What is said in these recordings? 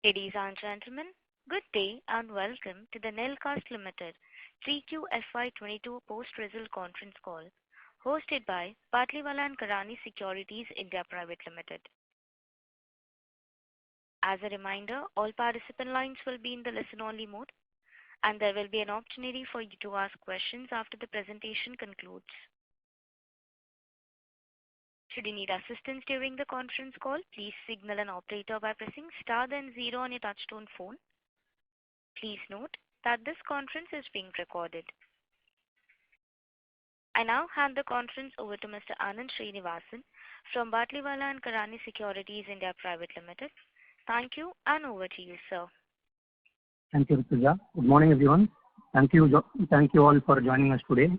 Ladies and gentlemen, good day and welcome to the Nelcast Limited 3Q FY22 post-result conference call hosted by Batlivala & Karani Securities India Private Limited. As a reminder, all participant lines will be in the listen-only mode and there will be an opportunity for you to ask questions after the presentation concludes. Should you need assistance during the conference call, please signal an operator by pressing star then 0 on your touchtone phone. Please note that this conference is being recorded. I now hand the conference over to Mr. Anand Srinivasan from Batlivala & Karani Securities India Private Limited. Thank you and over to you, sir. Thank you, Rituja. Good morning, everyone. Thank you all for joining us today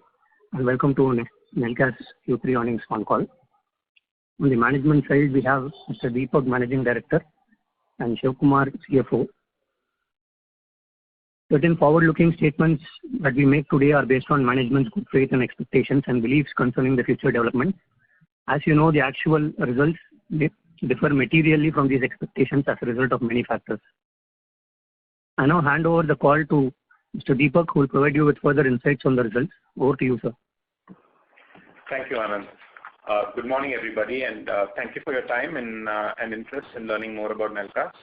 and welcome to Nelcast Q3 earnings phone call. On the management side, we have Mr. Deepak, Managing Director, and Shivkumar, CFO. Certain forward-looking statements that we make today are based on management's good faith and expectations and beliefs concerning the future development. As you know, the actual results differ materially from these expectations as a result of many factors. I now hand over the call to Mr. Deepak, who will provide you with further insights on the results. Over to you, sir. Thank you, Anand. Good morning, everybody, and thank you for your time and interest in learning more about Nelcast.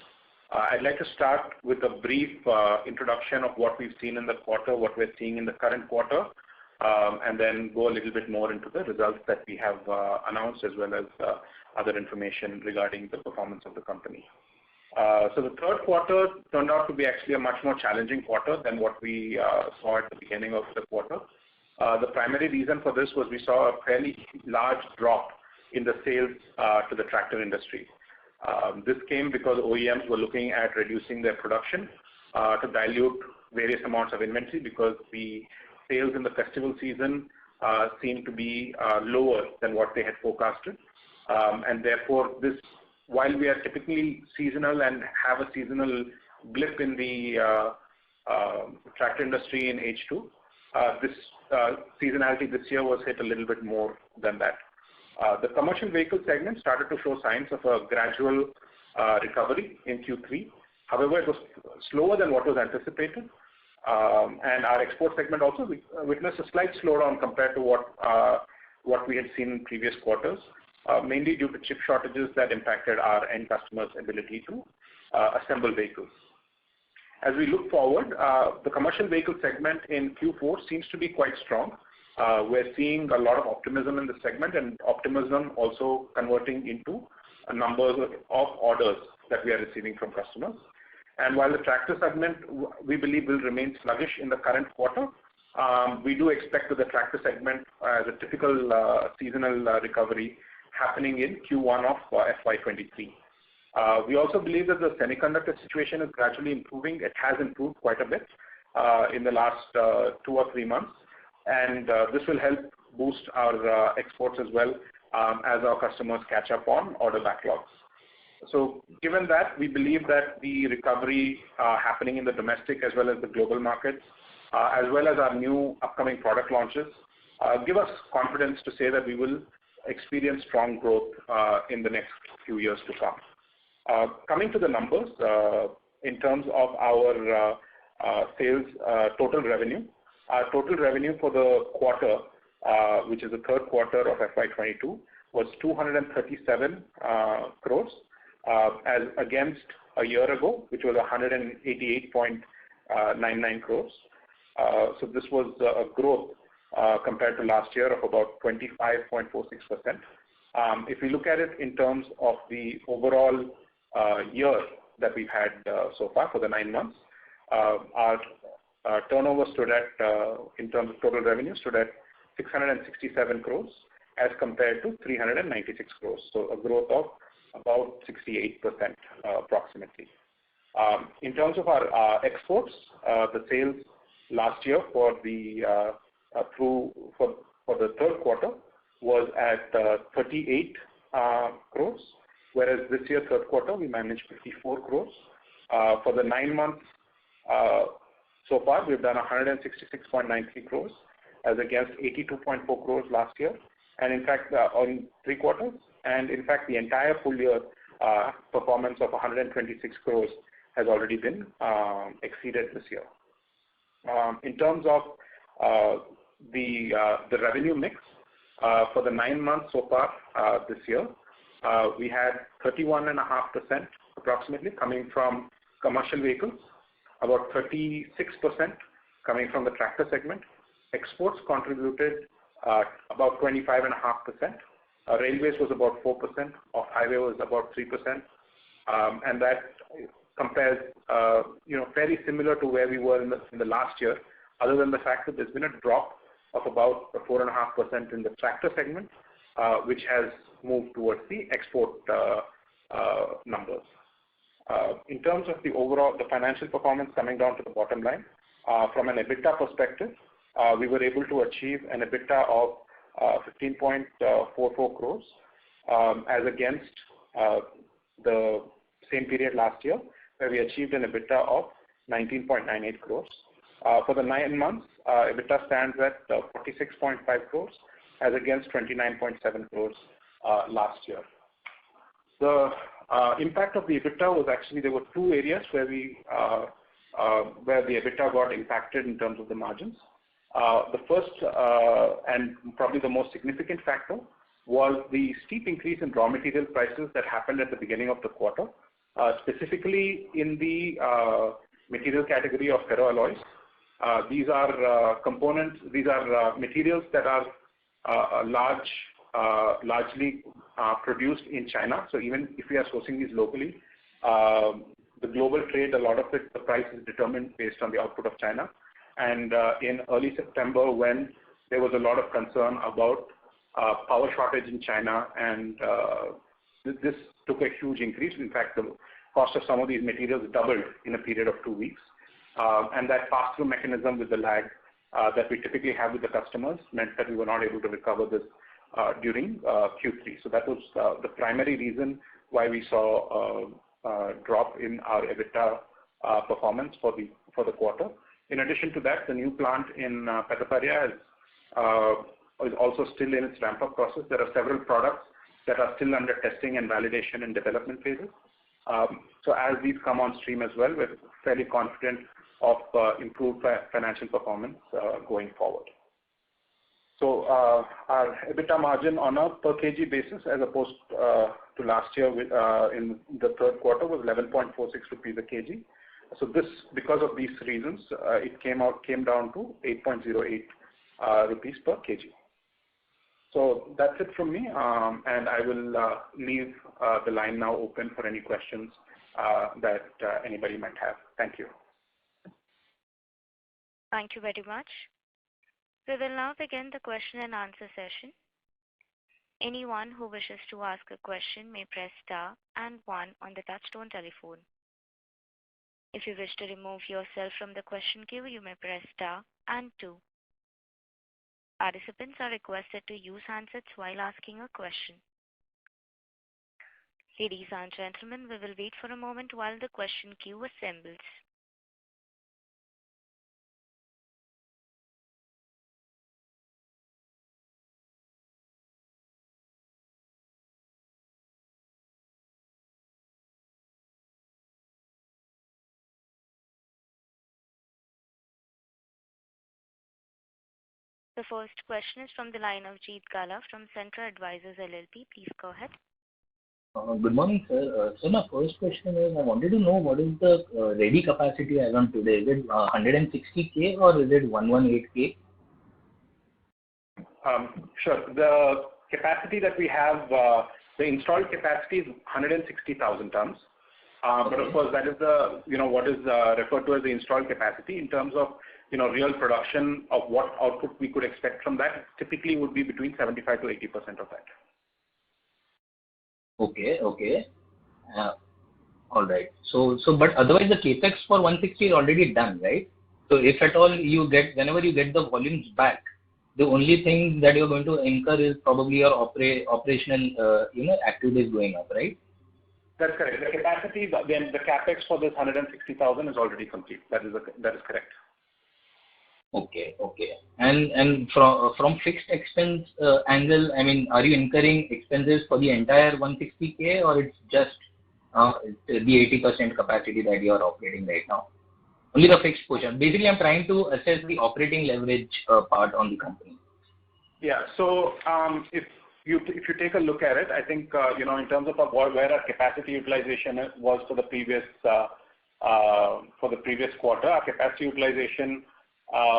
I'd like to start with a brief introduction of what we've seen in the quarter, what we're seeing in the current quarter, and then go a little bit more into the results that we have announced as well as other information regarding the performance of the company. So the third quarter turned out to be actually a much more challenging quarter than what we saw at the beginning of the quarter. The primary reason for this was we saw a fairly large drop in the sales to the tractor industry. This came because OEMs were looking at reducing their production to dilute various amounts of inventory because the sales in the festival season seemed to be lower than what they had forecasted. And therefore, this, while we are typically seasonal and have a seasonal blip in the tractor industry in H2, this seasonality this year was hit a little bit more than that. The commercial vehicle segment started to show signs of a gradual recovery in Q3. However, it was slower than what was anticipated. And our export segment also witnessed a slight slowdown compared to what we had seen in previous quarters, mainly due to chip shortages that impacted our end customers' ability to assemble vehicles. As we look forward, the commercial vehicle segment in Q4 seems to be quite strong. We're seeing a lot of optimism in the segment and optimism also converting into a number of orders that we are receiving from customers. And while the tractor segment, we believe, will remain sluggish in the current quarter, we do expect that the tractor segment, as a typical seasonal recovery, happening in Q1 of FY23. We also believe that the semiconductor situation is gradually improving. It has improved quite a bit in the last 2 or 3 months, and this will help boost our exports as well as our customers catch up on order backlogs. So given that, we believe that the recovery happening in the domestic as well as the global markets, as well as our new upcoming product launches, give us confidence to say that we will experience strong growth in the next few years to come. Coming to the numbers, in terms of our sales total revenue, our total revenue for the quarter, which is the third quarter of FY22, was 237 crores, as against a year ago, which was 188.99 crores. So this was a growth compared to last year of about 25.46%. If we look at it in terms of the overall year that we've had so far for the 9 months, our turnover stood at, in terms of total revenue, stood at 667 crores as compared to 396 crores. So a growth of about 68% approximately. In terms of our exports, the sales last year for the third quarter was at 38 crores, whereas this year, third quarter, we managed 54 crores. For the 9 months so far, we've done 166.93 crores as against 82.4 crores last year. And in fact, on 3 quarters, and in fact, the entire full year performance of 126 crores has already been exceeded this year. In terms of the revenue mix for the 9 months so far this year, we had 31.5% approximately coming from commercial vehicles, about 36% coming from the tractor segment. Exports contributed about 25.5%. Railways was about 4%. Off-highway was about 3%, and that compares, fairly similar to where we were in the last year, other than the fact that there's been a drop of about 4.5% in the tractor segment, which has moved towards the export numbers. In terms of the financial performance coming down to the bottom line, from an EBITDA perspective, we were able to achieve an EBITDA of 15.44 crores as against the same period last year, where we achieved an EBITDA of 19.98 crores. For the 9 months, EBITDA stands at 46.5 crores as against 29.7 crores last year. The impact of the EBITDA was actually, there were 2 areas where the EBITDA got impacted in terms of the margins. The first and probably the most significant factor was the steep increase in raw material prices that happened at the beginning of the quarter, specifically in the material category of ferroalloys. These are components, these are materials that are largely produced in China. So even if we are sourcing these locally, the global trade, a lot of it, the price is determined based on the output of China. And in early September, when there was a lot of concern about power shortage in China, and this took a huge increase. In fact, the cost of some of these materials doubled in a period of 2 weeks. And that pass-through mechanism with the lag that we typically have with the customers meant that we were not able to recover this during Q3. So that was the primary reason why we saw a drop in our EBITDA performance for the quarter. In addition to that, the new plant in Petaparia is also still in its ramp-up process. There are several products that are still under testing and validation and development phases. So as these come on stream as well, we're fairly confident of improved financial performance going forward. So our EBITDA margin on a per kg basis, as opposed to last year in the third quarter, was 11.46 rupees a kg. So this, because of these reasons, it came down to 8.08 rupees per kg. So that's it from me, and I will leave the line now open for any questions that anybody might have. Thank you. Thank you very much. We will now begin the question and answer session. Anyone who wishes to ask a question may press star and 1 on the touchtone telephone. If you wish to remove yourself from the question queue, you may press star and 2. Participants are requested to use handsets while asking a question. Ladies and gentlemen, we will wait for a moment while the question queue assembles. The first question is from the line of Jeet Gala from Centra Advisors LLP. Please go ahead. Good morning, sir. So my first question is, I wanted to know what is the ready capacity as on today. Is it 160K or is it 118K? Sure. The capacity that we have, the installed capacity is 160,000 tons. But of course, that is what is referred to as the installed capacity. In terms of real production of what output we could expect from that, typically would be between 75 to 80% of that. Okay. All right. So but otherwise the capex for 160 is already done, right? So if at all whenever you get the volumes back, the only thing that you're going to incur is probably your operational activities going up, right? That's correct. The capacity, then the capex for this 160,000 is already complete. That is correct. Okay. And from fixed expense angle, I mean, are you incurring expenses for the entire 160K or it's just the 80% capacity that you are operating right now? Only the fixed portion. Basically, I'm trying to assess the operating leverage part on the company. Yeah. So if you take a look at it, I think in terms of where our capacity utilization was for the previous quarter, our capacity utilization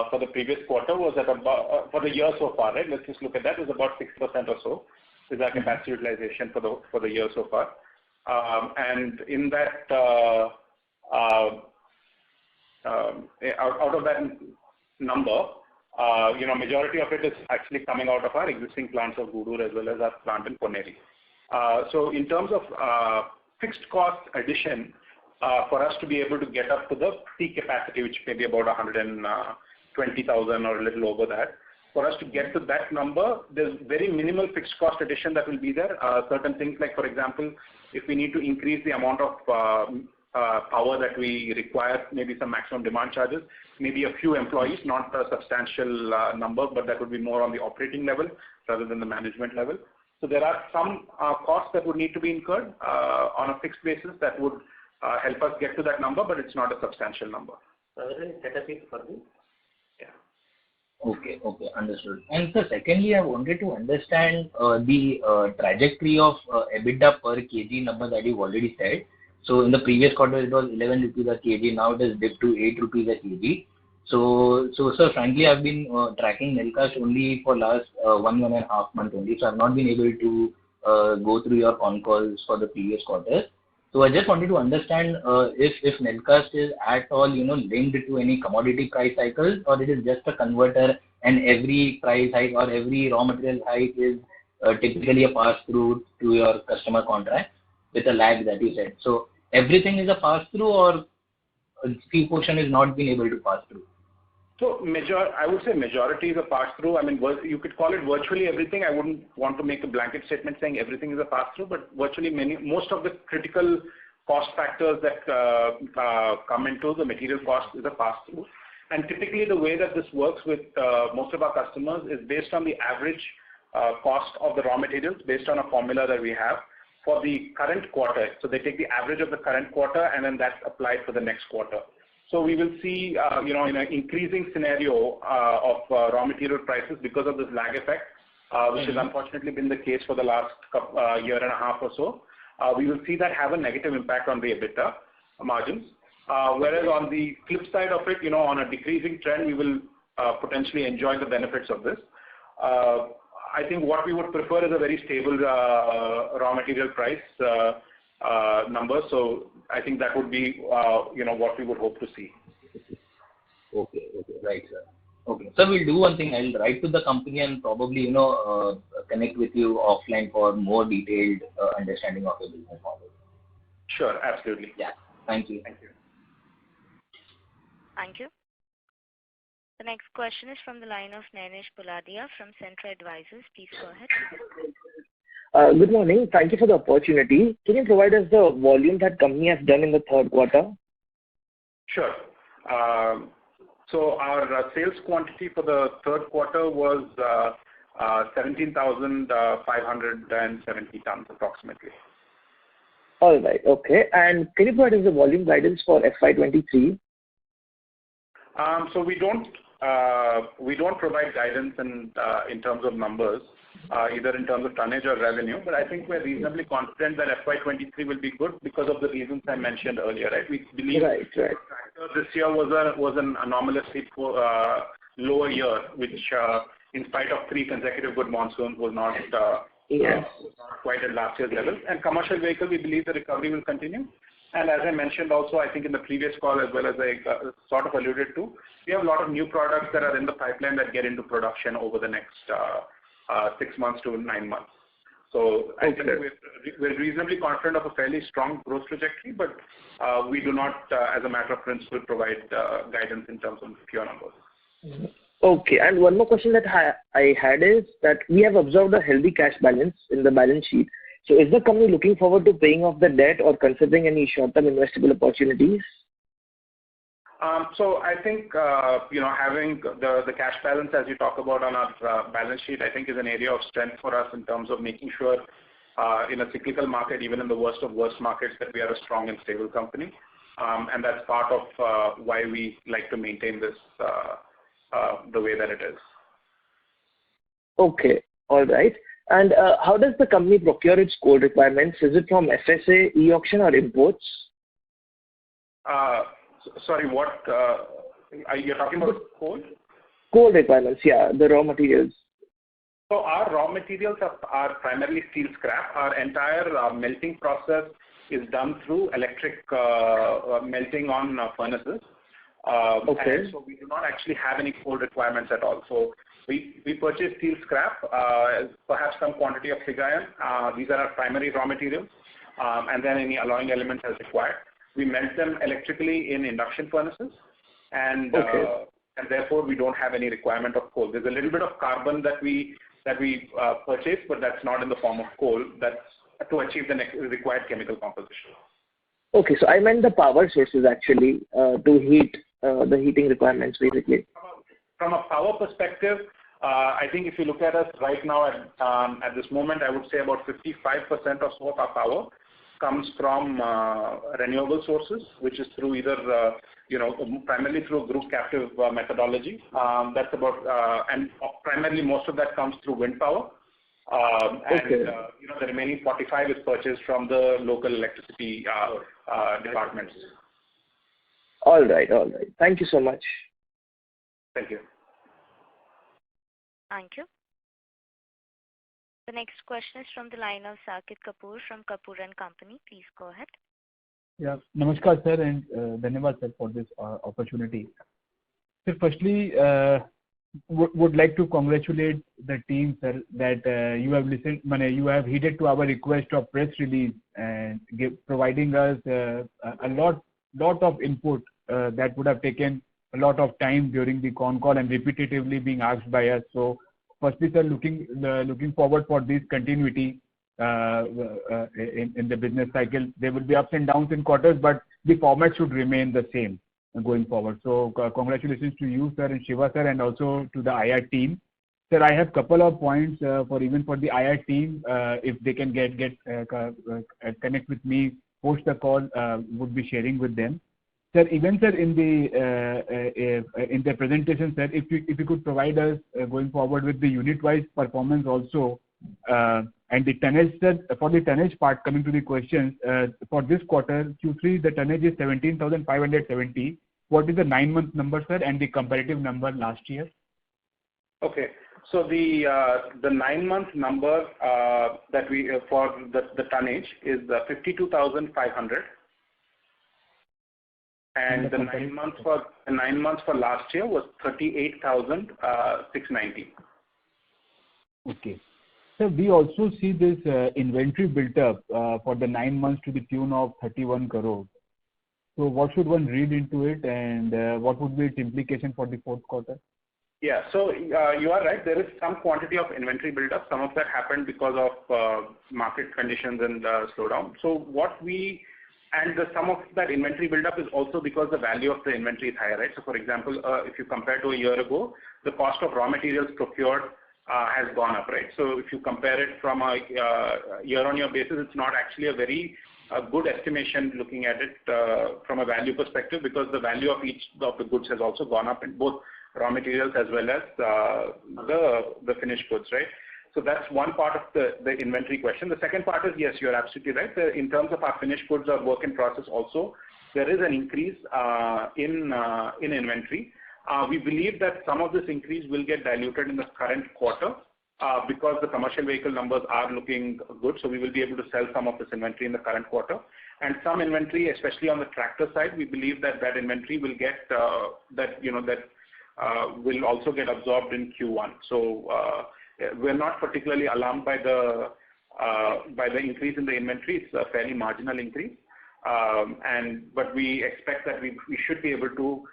for the previous quarter was at about for the year so far, right? Let's just look at that. It was about 6% or so is our capacity utilization for the year so far, and in that out of that number, majority of it is actually coming out of our existing plants of Gudur as well as our plant in Poneri. So in terms of fixed cost addition, for us to be able to get up to the peak capacity, which may be about 120,000 or a little over that, for us to get to that number, there's very minimal fixed cost addition that will be there. Certain things like, for example, if we need to increase the amount of power that we require, maybe some maximum demand charges, maybe a few employees, not a substantial number, but that would be more on the operating level rather than the management level. So there are some costs that would need to be incurred on a fixed basis that would help us get to that number, but it's not a substantial number. Okay, understood. And so secondly, I wanted to understand the trajectory of EBITDA per kg number that you've already said. So in the previous quarter, it was 11 rupees a kg. Now it is dipped to 8 rupees a kg. So sir, frankly, I've been tracking Nelcast only for last 1.5 months only. So I've not been able to go through your con calls for the previous quarters. So I just wanted to understand if Nelcast is at all, linked to any commodity price cycles, or it is just a converter and every price hike or every raw material hike is typically a pass through to your customer contract with a lag that you said. So everything is a pass through, or a few portion is not being able to pass through? So I would say majority is a pass through. I mean, you could call it virtually everything. I wouldn't want to make a blanket statement saying everything is a pass through, but virtually most of the critical cost factors that come into the material cost is a pass through. And typically the way that this works with most of our customers is based on the average cost of the raw materials based on a formula that we have for the current quarter. So they take the average of the current quarter and then that's applied for the next quarter. So we will see, in an increasing scenario of raw material prices because of this lag effect, which has unfortunately been the case for the last year and a half or so. We will see that have a negative impact on the EBITDA margins. Whereas on the flip side of it, on a decreasing trend, we will potentially enjoy the benefits of this. I think what we would prefer is a very stable raw material price number. So I think that would be, what we would hope to see. Okay, right, sir. Okay, so we'll do one thing. I'll write to the company and probably, connect with you offline for more detailed understanding of the business model. Sure, absolutely. Yeah. Thank you. Thank you. Thank you. The next question is from the line of Nainish Puladia from Centra Advisors. Please go ahead. Good morning. Thank you for the opportunity. Can you provide us the volume that company has done in the third quarter? Sure. So our sales quantity for the third quarter was 17,570 tons approximately. All right. Okay. And can you provide us the volume guidance for FY23? So we don't provide guidance in terms of numbers, either in terms of tonnage or revenue. But I think we're reasonably confident that FY23 will be good because of the reasons I mentioned earlier. Right? We believe this year was an anomalously lower year, which in spite of 3 consecutive good monsoons was not quite at last year's level. And commercial vehicle, we believe the recovery will continue. And as I mentioned also, I think in the previous call, as well as I sort of alluded to, we have a lot of new products that are in the pipeline that get into production over the next 6 months to 9 months. So I think we're reasonably confident of a fairly strong growth trajectory, but we do not, as a matter of principle, provide guidance in terms of pure numbers. Okay. And one more question that I had is that we have observed a healthy cash balance in the balance sheet. So is the company looking forward to paying off the debt or considering any short-term investable opportunities? So I think, having the cash balance, as you talk about on our balance sheet, I think is an area of strength for us in terms of making sure in a cyclical market, even in the worst of worst markets, that we are a strong and stable company. And that's part of why we like to maintain this the way that it is. Okay. All right. And how does the company procure its coal requirements? Is it from FSA, e-auction, or imports? Sorry, what are you talking about? Coal? Coal requirements, yeah, the raw materials. So our raw materials are primarily steel scrap. Our entire melting process is done through electric melting on furnaces. Okay. And so we do not actually have any coal requirements at all. So we purchase steel scrap, perhaps some quantity of pig iron. These are our primary raw materials, and then any alloying elements as required. We melt them electrically in induction furnaces, and therefore we don't have any requirement of coal. There's a little bit of carbon that we purchase, but that's not in the form of coal. That's to achieve the required chemical composition. Okay, so I meant the power sources actually to heat the heating requirements basically. From a power perspective, I think if you look at us right now at this moment, I would say about 55% or so of our power comes from renewable sources, which is through either primarily through group captive methodology. That's about and primarily most of that comes through wind power. And the remaining 45 is purchased from the local electricity departments. All right. Thank you so much. Thank you. Thank you. The next question is from the line of Saket Kapoor from Kapoor and Company. Please go ahead. Yeah, namaskar sir, and dhanyawad sir for this opportunity. Sir, firstly, would like to congratulate the team, sir, that you have listened, you have heeded to our request of press release and providing us a lot of input that would have taken a lot of time during the Concall and repetitively being asked by us. So, firstly, sir, looking forward for this continuity in the business cycle. There will be ups and downs in quarters, but the format should remain the same going forward. So, congratulations to you, sir, and Shiva, sir, and also to the IR team. Sir, I have a couple of points for the IR team. If they can connect with me post the call, would be sharing with them. Sir, even sir in the presentation, sir, if you could provide us going forward with the unit-wise performance also, and the tonnage, sir, for the tonnage part, coming to the questions, for this quarter, Q3, the tonnage is 17,570. What is the 9-month number, sir, and the comparative number last year? Okay. So the 9-month number that we for the tonnage is 52,500. And the 9 months for last year was 38,690. Okay. So we also see this inventory built up for the 9 months to the tune of 31 crore. So what should one read into it, and what would be its implication for the fourth quarter? Yeah, so you are right. There is some quantity of inventory build-up. Some of that happened because of market conditions and slowdown. So some of that inventory build-up is also because the value of the inventory is higher, right? So, for example, if you compare to a year ago, the cost of raw materials procured has gone up, right? So, if you compare it from a year-on-year basis, it's not actually a very good estimation looking at it from a value perspective, because the value of each of the goods has also gone up in both raw materials as well as the finished goods, right? So that's one part of the inventory question. The second part is, yes, you're absolutely right. In terms of our finished goods or work in process also, there is an increase in inventory. We believe that some of this increase will get diluted in the current quarter because the commercial vehicle numbers are looking good. So we will be able to sell some of this inventory in the current quarter. And some inventory, especially on the tractor side, we believe that inventory will get will also get absorbed in Q1. So we're not particularly alarmed by the increase in the inventory. It's a fairly marginal increase, but we expect that we should be able to,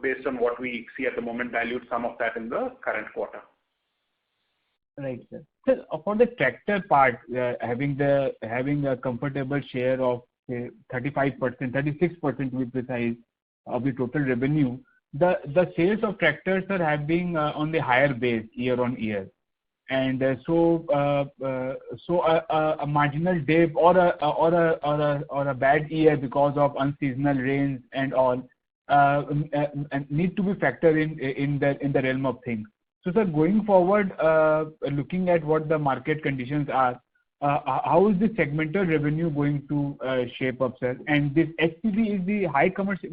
based on what we see at the moment, dilute some of that in the current quarter. Right, sir. So for the tractor part, having a comfortable share of say 35%, 36% to be precise, of the total revenue, the sales of tractors are having on the higher base year on year. And so a marginal dip or a bad year because of unseasonal rains and all need to be factored in the realm of things. So, sir, going forward, looking at what the market conditions are, how is the segmental revenue going to shape up, sir? And this HCV is the high commercial.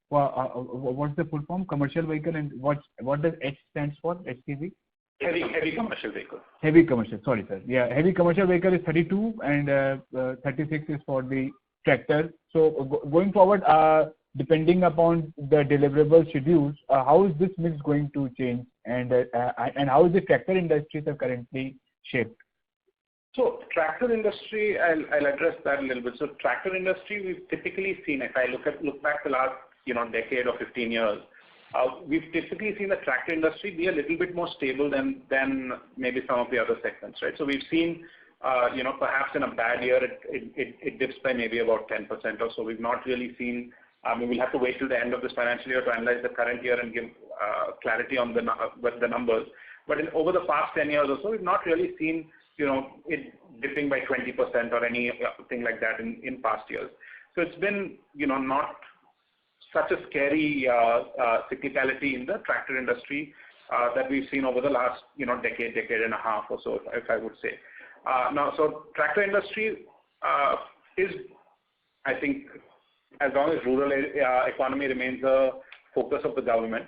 What's the full form? Commercial vehicle, and what does H stands for? HCV. Heavy commercial vehicle. Heavy commercial. Sorry, sir. Yeah, heavy commercial vehicle is 32, and 36 is for the tractor. So going forward, depending upon the deliverable schedules, how is this mix going to change, and how is the tractor industry currently shaped? So tractor industry, I'll address that a little bit. So tractor industry, we've typically seen, if I look back the last decade or 15 years, we've typically seen the tractor industry be a little bit more stable than maybe some of the other segments, right? So we've seen, perhaps in a bad year, it dips by maybe about 10% or so. We've not really seen. We'll have to wait till the end of this financial year to analyze the current year and give clarity on the numbers. But over the past 10 years or so, we've not really seen it dipping by 20% or anything like that in past years. So it's been not such a scary cyclicality in the tractor industry that we've seen over the last decade and a half or so, if I would say. Now, so tractor industry is, I think, as long as rural economy remains a focus of the government,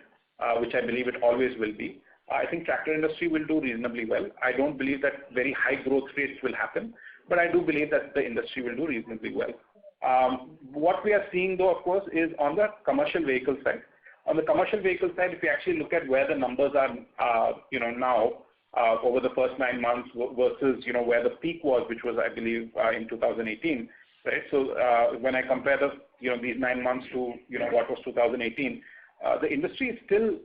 which I believe it always will be, I think tractor industry will do reasonably well. I don't believe that very high growth rates will happen, but I do believe that the industry will do reasonably well. What we are seeing, though, of course, is on the commercial vehicle side. On the commercial vehicle side, if you actually look at where the numbers are, now over the first 9 months versus where the peak was, which was, I believe, in 2018, right? So when I compare these 9 months to what was 2018, the industry is still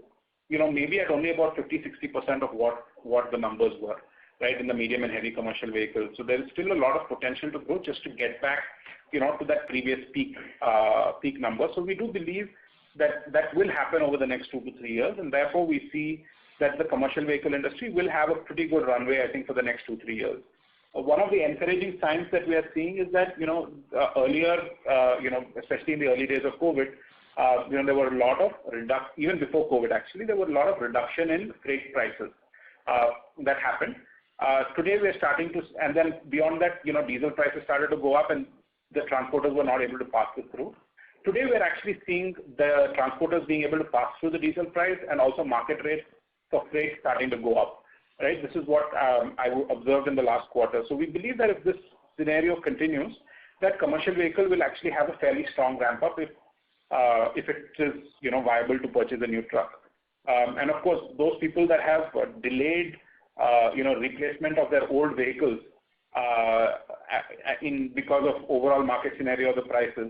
maybe at only about 50-60% of what the numbers were, right, in the medium and heavy commercial vehicles. So there is still a lot of potential to grow just to get back to that previous peak number. So we do believe that will happen over the next 2 to 3 years, and therefore we see that the commercial vehicle industry will have a pretty good runway, I think, for the next 2-3 years. One of the encouraging signs that we are seeing is that earlier, especially in the early days of COVID, there were a lot of even before COVID actually, there were a lot of reduction in freight prices that happened. Today we are starting to, and then beyond that, diesel prices started to go up, and the transporters were not able to pass this through. Today we are actually seeing the transporters being able to pass through the diesel price, and also market rates for freight starting to go up. Right, this is what I observed in the last quarter. So we believe that if this scenario continues, that commercial vehicle will actually have a fairly strong ramp up if it is viable to purchase a new truck. And of course, those people that have delayed replacement of their old vehicles because of overall market scenario of the prices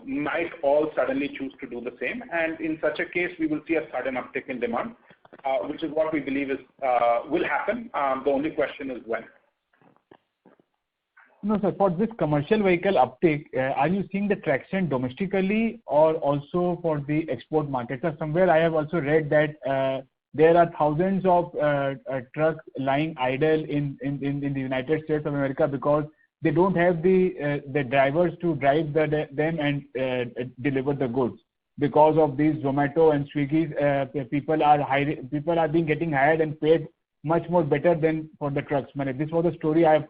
might all suddenly choose to do the same. And in such a case, we will see a sudden uptick in demand, which is what we believe will happen. The only question is when. No, sir. For this commercial vehicle uptick, are you seeing the traction domestically or also for the export market? So somewhere I have also read that there are thousands of trucks lying idle in the United States of America because they don't have the drivers to drive them and deliver the goods. Because of these Zomato and Swiggy, people are getting hired and paid much more better than for the trucks. This was a story I've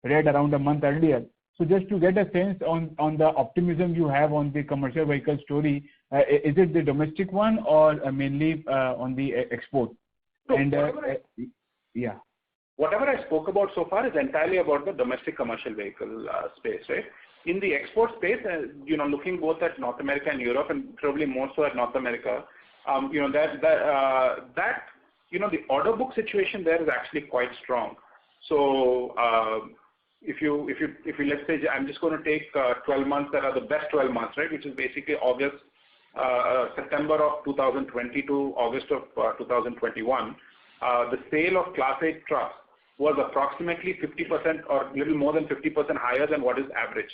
read around a month earlier. So just to get a sense on the optimism you have on the commercial vehicle story, is it the domestic one or mainly on the export? So and yeah. Whatever I spoke about so far is entirely about the domestic commercial vehicle space, right? In the export space, looking both at North America and Europe, and probably more so at North America, the order book situation there is actually quite strong. So if you let's say, I'm just going to take 12 months that are the best 12 months, right, which is basically September of 2020 to August of 2021, the sale of Class 8 trucks was approximately 50% or little more than 50% higher than what is average,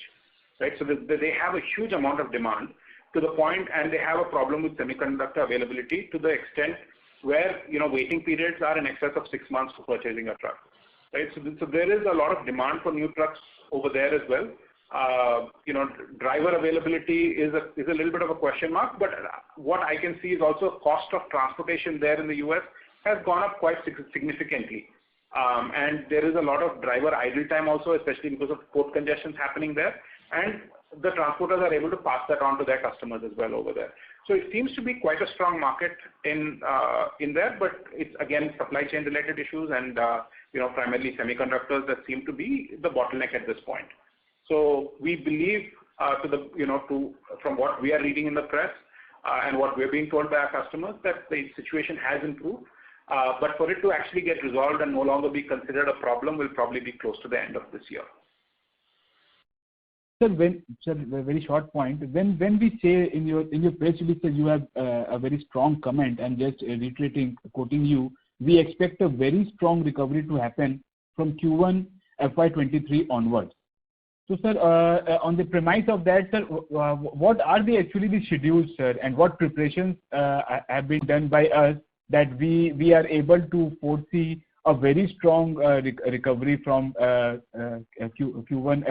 right? So they have a huge amount of demand to the point, and they have a problem with semiconductor availability to the extent where waiting periods are in excess of 6 months for purchasing a truck, right? So there is a lot of demand for new trucks over there as well. Driver availability is a little bit of a question mark, but what I can see is also cost of transportation there in the US has gone up quite significantly. And there is a lot of driver idle time also, especially because of port congestions happening there. And the transporters are able to pass that on to their customers as well over there. So it seems to be quite a strong market in there, but it's again supply chain related issues and primarily semiconductors that seem to be the bottleneck at this point. So we believe from what we are reading in the press and what we're being told by our customers, that the situation has improved. But for it to actually get resolved and no longer be considered a problem will probably be close to the end of this year. Sir, a very short point. When we say in your press release that you have a very strong comment, and just reiterating, quoting you, we expect a very strong recovery to happen from Q1 FY23 onwards. So, sir, on the premise of that, sir, what are actually the schedules, sir, and what preparations have been done by us that we are able to foresee a very strong recovery from Q1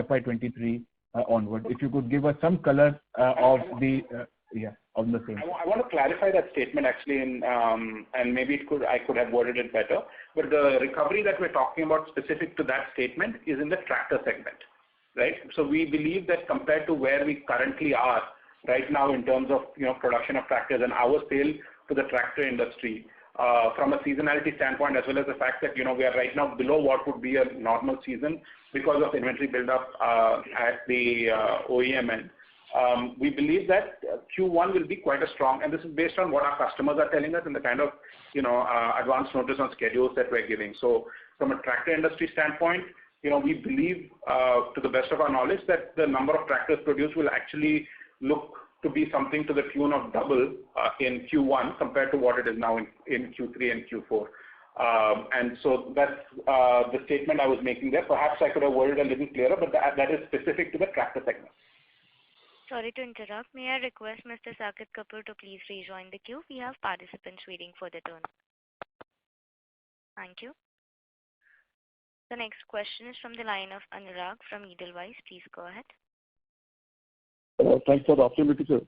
FY23 onward? If you could give us some color of the same. I want to clarify that statement actually, and maybe I could have worded it better. But the recovery that we're talking about specific to that statement is in the tractor segment, right? So we believe that compared to where we currently are right now in terms of production of tractors and our sale to the tractor industry, from a seasonality standpoint, as well as the fact that we are right now below what would be a normal season because of inventory buildup at the OEM end. We believe that Q1 will be quite a strong, and this is based on what our customers are telling us and the kind of advance notice on schedules that we're giving. So from a tractor industry standpoint, we believe to the best of our knowledge that the number of tractors produced will actually look to be something to the tune of double in Q1 compared to what it is now in Q3 and Q4. And so that's the statement I was making there. Perhaps I could have worded a little clearer, but that is specific to the tractor segment. Sorry to interrupt. May I request Mr. Saket Kapoor to please rejoin the queue? We have participants waiting for their turn. Thank you. The next question is from the line of Anurag from Edelweiss. Please go ahead. Thanks for the opportunity, sir.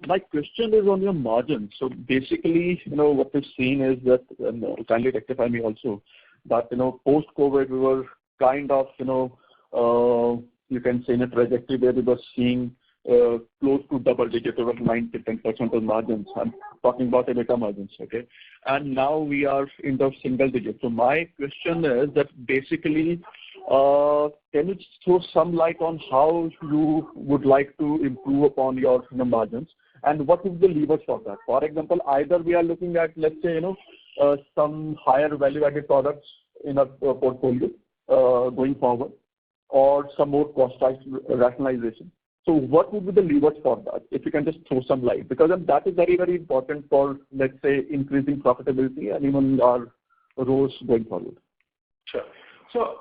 My question is on your margins. So basically, what we've seen is that, and kindly rectify me also, that, post-COVID, we were kind of, you can say in a trajectory where we were seeing close to double digit, over 9 to 10% of margins. I'm talking about EBITDA margins, okay? And now we are in the single digit. So my question is that basically, can you throw some light on how you would like to improve upon your margins, and what is the levers for that? For example, either we are looking at, let's say, some higher value-added products in our portfolio going forward, or some more cost rationalization. So what would be the levers for that? If you can just throw some light, because that is very, very important for, let's say, increasing profitability and even our roles going forward. Sure. So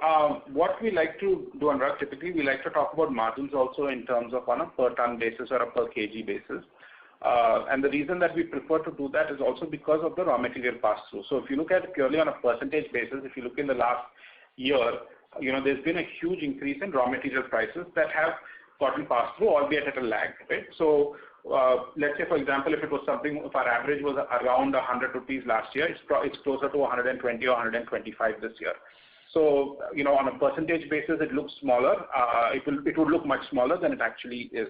what we like to do, Anurag, typically we like to talk about margins also in terms of on a per ton basis or a per kg basis. And the reason that we prefer to do that is also because of the raw material pass-through. So if you look at it purely on a percentage basis, if you look in the last year, there's been a huge increase in raw material prices that have gotten passed through, albeit at a lag, right? So let's say, for example, if our average was around 100 rupees last year, it's closer to 120 or 125 this year. So, on a percentage basis, it looks smaller. It would look much smaller than it actually is.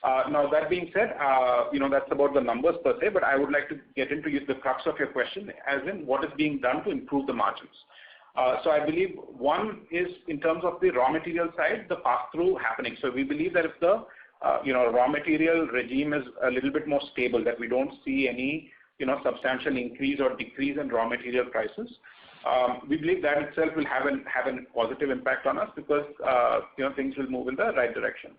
Now, that being said, that's about the numbers per se, but I would like to get into the crux of your question, as in what is being done to improve the margins. So I believe one is in terms of the raw material side, the pass-through happening. So we believe that if the raw material regime is a little bit more stable, that we don't see any substantial increase or decrease in raw material prices, we believe that itself will have a positive impact on us because things will move in the right direction.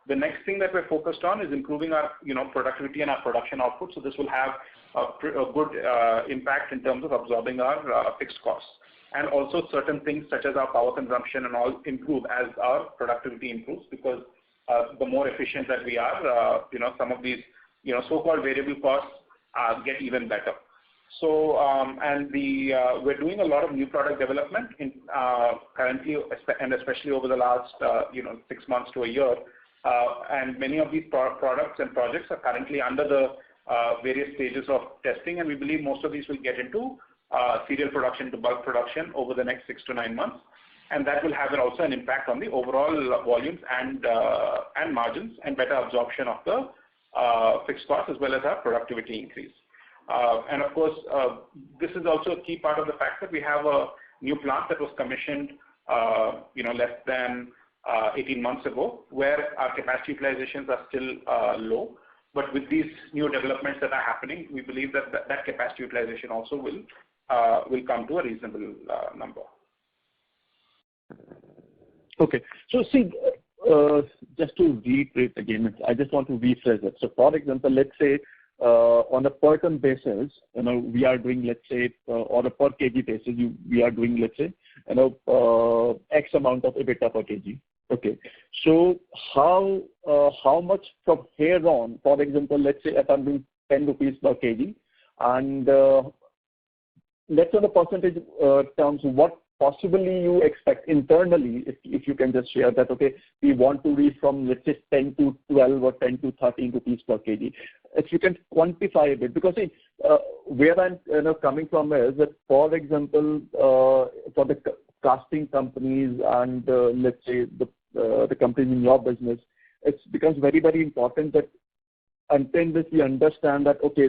The next thing that we're focused on is improving our productivity and our production output. So this will have a good impact in terms of absorbing our fixed costs. And also certain things such as our power consumption and all improve as our productivity improves, because the more efficient that we are, some of these so-called variable costs get even better. So, we're doing a lot of new product development currently, and especially over the last 6 months to a year. And many of these products and projects are currently under the various stages of testing, and we believe most of these will get into serial production to bulk production over the next 6 to 9 months. And that will have also an impact on the overall volumes and margins and better absorption of the fixed costs as well as our productivity increase. And of course, this is also a key part of the fact that we have a new plant that was commissioned, less than 18 months ago, where our capacity utilizations are still low. But with these new developments that are happening, we believe that capacity utilization also will come to a reasonable number. Okay. So see, just to reiterate again, I just want to rephrase it. So for example, let's say on a per ton basis, we are doing, let's say, on a per kg basis, we are doing, let's say, X amount of EBITDA per kg. Okay. So how much from here on, for example, let's say if I'm doing 10 rupees per kg, and let's say the percentage terms, what possibly you expect internally, if you can just share that, okay, we want to reach from, let's say, 10 to 12 or 10 to 13 rupees per kg. If you can quantify a bit, because see, where I'm coming from is that, for example, for the casting companies and let's say the companies in your business, it becomes very, very important that until this we understand that, okay,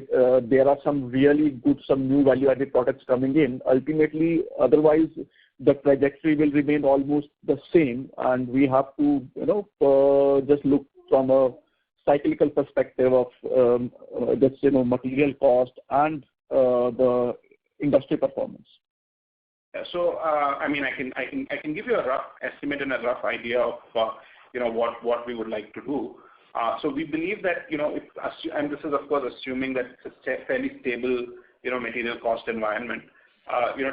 there are some really good, some new value-added products coming in. Ultimately, otherwise, the trajectory will remain almost the same, and we have to, just look from a cyclical perspective of just material cost and the industry performance. So, I mean, I can give you a rough estimate and a rough idea of what we would like to do. So we believe that and this is of course assuming that it's a fairly stable material cost environment.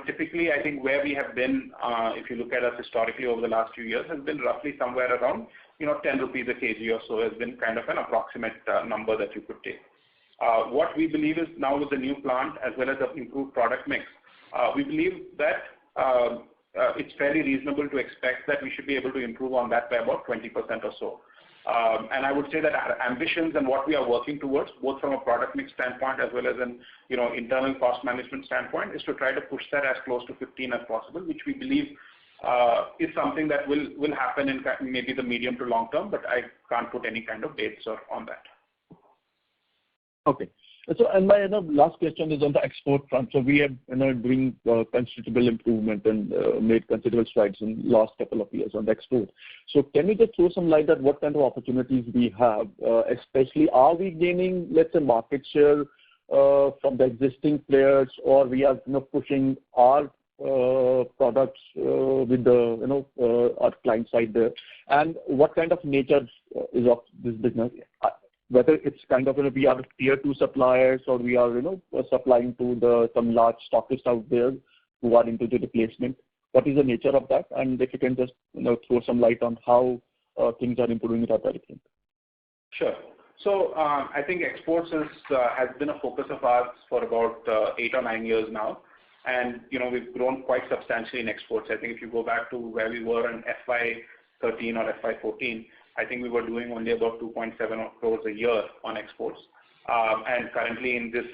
Typically, I think where we have been, if you look at us historically over the last few years, has been roughly somewhere around 10 rupees a kg or so, has been kind of an approximate number that you could take. What we believe is now with the new plant as well as the improved product mix, we believe that it's fairly reasonable to expect that we should be able to improve on that by about 20% or so. And I would say that our ambitions and what we are working towards, both from a product mix standpoint as well as an internal cost management standpoint, is to try to push that as close to 15 as possible, which we believe is something that will happen in maybe the medium to long term, but I can't put any kind of dates on that. Okay. So, and my last question is on the export front. So we have doing considerable improvement and made considerable strides in last couple of years on the export. So can you just throw some light at what kind of opportunities we have, especially are we gaining, let's say, market share from the existing players, or we are pushing our products with the our client side there, and what kind of nature is of this business? Whether it's kind of we are tier 2 suppliers, or we are supplying to some large stockists out there who are into the replacement. What is the nature of that? And if you can just throw some light on how things are improving with our pricing. Sure. So I think exports has been a focus of ours for about 8 or 9 years now, and we've grown quite substantially in exports. I think if you go back to where we were in FY13 or FY14, I think we were doing only about 2.7 crores a year on exports, and currently in this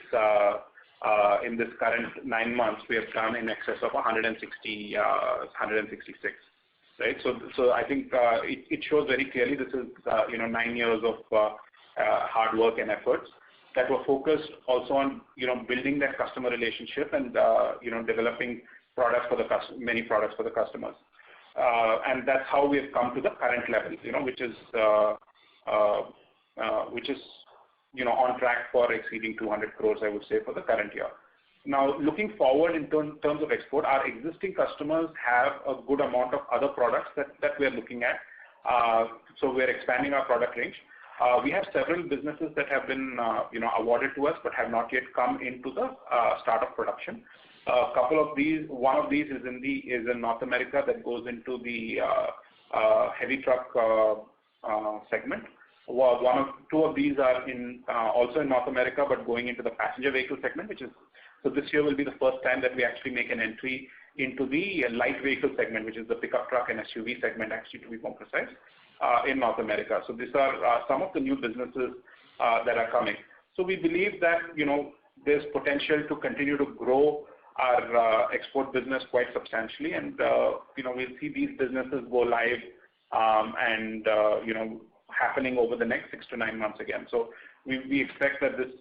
current 9 months, we have done in excess of 166. Right. So I think it shows very clearly this is 9 years of hard work and efforts that were focused also on building that customer relationship and developing products for many products for the customers. And that's how we have come to the current level, which is on track for exceeding 200 crores, I would say, for the current year. Now, looking forward in terms of export, our existing customers have a good amount of other products that we are looking at. So we're expanding our product range. We have several businesses that have been awarded to us but have not yet come into the start of production. A couple of these, one of these is in North America, that goes into the heavy truck segment. Two of these are also in North America, but going into the passenger vehicle segment, so this year will be the first time that we actually make an entry into the light vehicle segment, which is the pickup truck and SUV segment, actually, to be more precise, in North America. So these are some of the new businesses that are coming. So we believe that, there's potential to continue to grow our export business quite substantially, and we'll see these businesses go live and happening over the next 6 to 9 months again. So we expect that this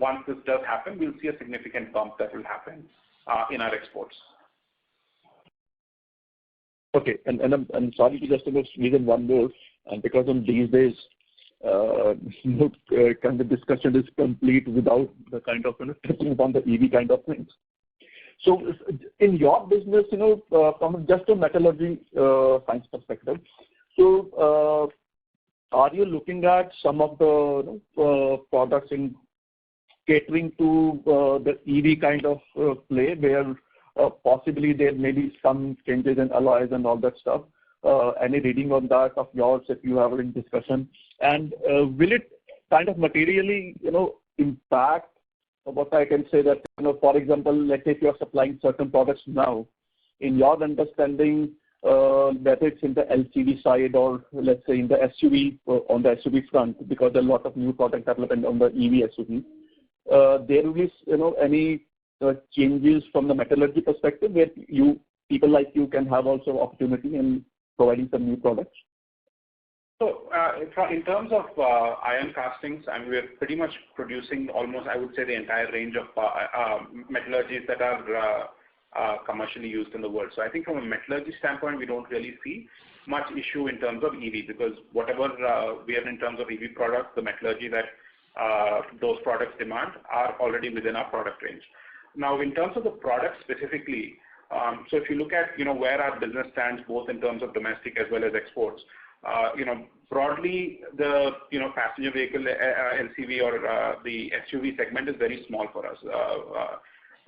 once this does happen, we'll see a significant bump that will happen in our exports. Okay, and I'm sorry to just squeeze in one more, and because on these days, kind of discussion is complete without the kind of touching upon the EV kind of things. So in your business, from just a metallurgy science perspective, so are you looking at some of the products in catering to the EV kind of play, where possibly there may be some changes in alloys and all that stuff? Any reading on that of yours if you have it in discussion? And will it kind of materially, impact what I can say that, for example, let's say if you're supplying certain products now, in your understanding, whether it's in the LCV side or let's say in the SUV, on the SUV front, because there are a lot of new product development on the EV SUV, there will be, any changes from the metallurgy perspective where people like you can have also opportunity in providing some new products? So in terms of iron castings, and we're pretty much producing almost, I would say, the entire range of metallurgies that are commercially used in the world. So I think from a metallurgy standpoint, we don't really see much issue in terms of EV, because whatever we have in terms of EV products, the metallurgy that those products demand are already within our product range. Now, in terms of the product specifically, so if you look at where our business stands, both in terms of domestic as well as exports, broadly the passenger vehicle LCV or the SUV segment is very small for us.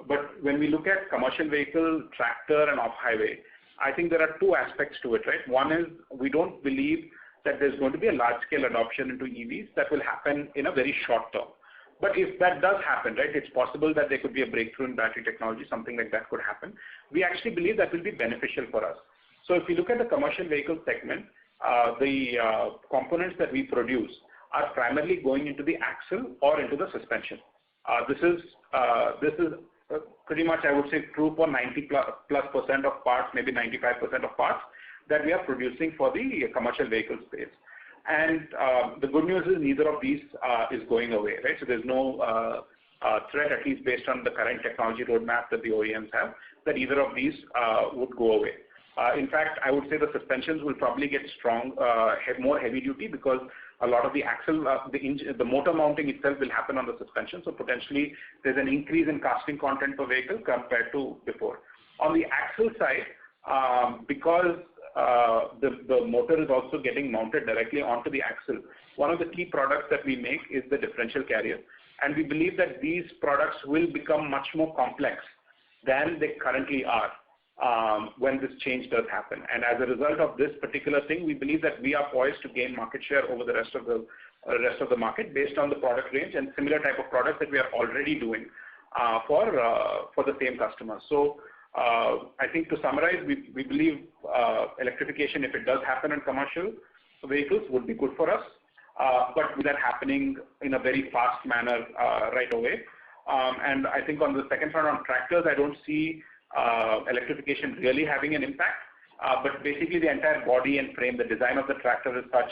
But when we look at commercial vehicle, tractor, and off-highway, I think there are two aspects to it, right? One is we don't believe that there's going to be a large-scale adoption into EVs that will happen in a very short term. But if that does happen, right, it's possible that there could be a breakthrough in battery technology, something like that could happen. We actually believe that will be beneficial for us. So if you look at the commercial vehicle segment, the components that we produce are primarily going into the axle or into the suspension. This is pretty much, I would say, true for 90+% of parts, maybe 95% of parts that we are producing for the commercial vehicle space. And the good news is neither of these is going away, right? So there's no threat, at least based on the current technology roadmap that the OEMs have, that either of these would go away. In fact, I would say the suspensions will probably get more heavy duty, because a lot of the axle, the motor mounting itself will happen on the suspension. So potentially there's an increase in casting content per vehicle compared to before. On the axle side, because the motor is also getting mounted directly onto the axle, one of the key products that we make is the differential carrier. And we believe that these products will become much more complex than they currently are when this change does happen. And as a result of this particular thing, we believe that we are poised to gain market share over the rest of the market based on the product range and similar type of products that we are already doing for the same customers. So I think to summarize, we believe electrification, if it does happen in commercial vehicles, would be good for us, but with that happening in a very fast manner right away. And I think on the second front, on tractors, I don't see electrification really having an impact, but basically the entire body and frame, the design of the tractor is such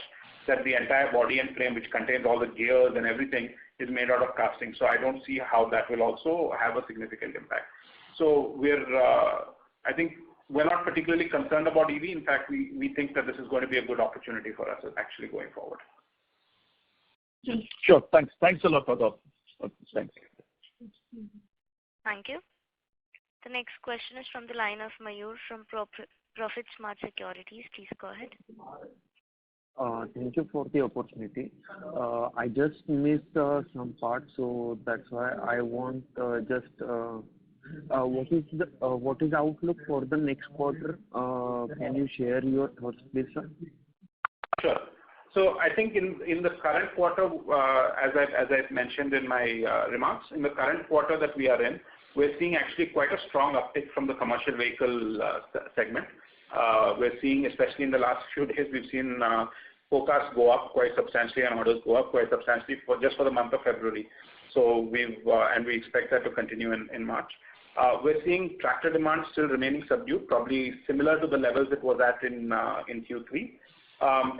that the entire body and frame, which contains all the gears and everything, is made out of casting. So I don't see how that will also have a significant impact. So I think we're not particularly concerned about EV. In fact, we think that this is going to be a good opportunity for us actually going forward. Sure. Thanks a lot for that. Thanks. Thank you. The next question is from the line of Mayur from Profit Smart Securities. Please go ahead. Thank you for the opportunity. I just missed some parts, so that's why I want what is the outlook for the next quarter? Can you share your thoughts, please, sir? Sure. So I think in the current quarter, as I mentioned in my remarks, in the current quarter that we are in, we're seeing actually quite a strong uptick from the commercial vehicle segment. We're seeing, especially in the last few days, we've seen forecasts go up quite substantially and orders go up quite substantially just for the month of February. So we expect that to continue in March. We're seeing tractor demand still remaining subdued, probably similar to the levels it was at in Q3.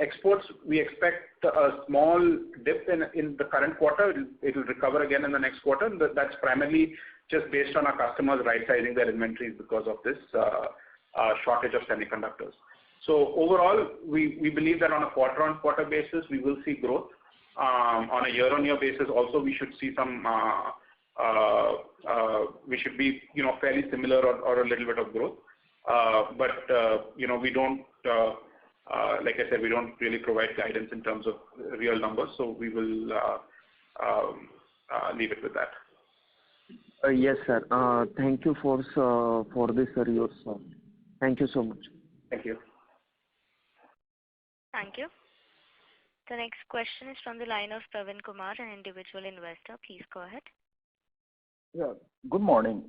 Exports, we expect a small dip in the current quarter. It will recover again in the next quarter. That's primarily just based on our customers right-sizing their inventories because of this shortage of semiconductors. So overall, we believe that on a quarter-on-quarter basis, we will see growth. On a year-on-year basis, also we should see some. We should be, fairly similar or a little bit of growth. But we don't. Like I said, we don't really provide guidance in terms of real numbers, so we will leave it with that. Yes, sir. Thank you for this, sir. Thank you so much. Thank you. Thank you. The next question is from the line of Pravin Kumar, an individual investor. Please go ahead. Yeah. Good morning.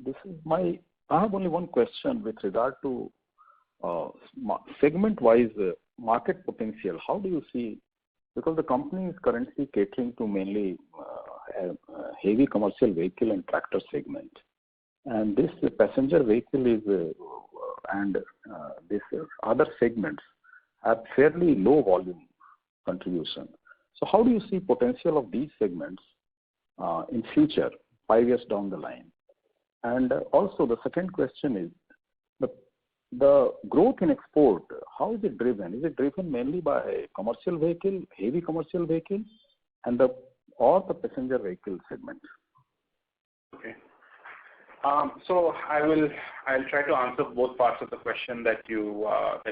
I have only one question with regard to segment-wise market potential. How do you see? Because the company is currently catering to mainly heavy commercial vehicle and tractor segment, and this passenger vehicle is and this other segments have fairly low volume contribution. So how do you see potential of these segments in future, 5 years down the line? And also the second question is the growth in export. How is it driven? Is it driven mainly by commercial vehicle, heavy commercial vehicle, and or the passenger vehicle segment? Okay. So I'll try to answer both parts of the question that you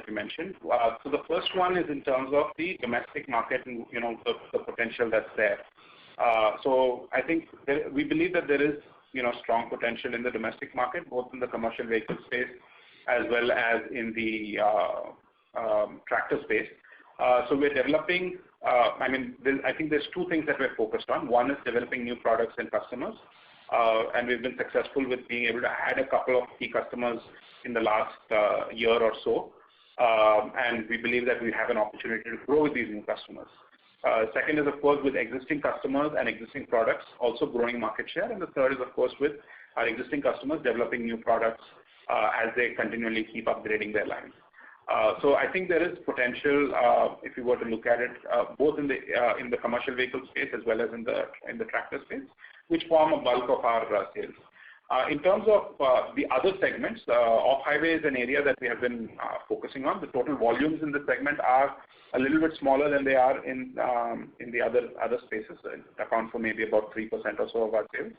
mentioned. So the first one is in terms of the domestic market and the potential that's there. So I think we believe that there is strong potential in the domestic market, both in the commercial vehicle space as well as in the tractor space. So we're developing. I think there's two things that we're focused on. One is developing new products and customers. And we've been successful with being able to add a couple of key customers in the last year or so. And we believe that we have an opportunity to grow with these new customers. Second is, of course, with existing customers and existing products, also growing market share. And the third is, of course, with our existing customers developing new products as they continually keep upgrading their lines. So I think there is potential, if you were to look at it, both in the commercial vehicle space as well as in the tractor space, which form a bulk of our sales. In terms of the other segments, off-highway is an area that we have been focusing on. The total volumes in the segment are a little bit smaller than they are in the other spaces. It accounts for maybe about 3% or so of our sales.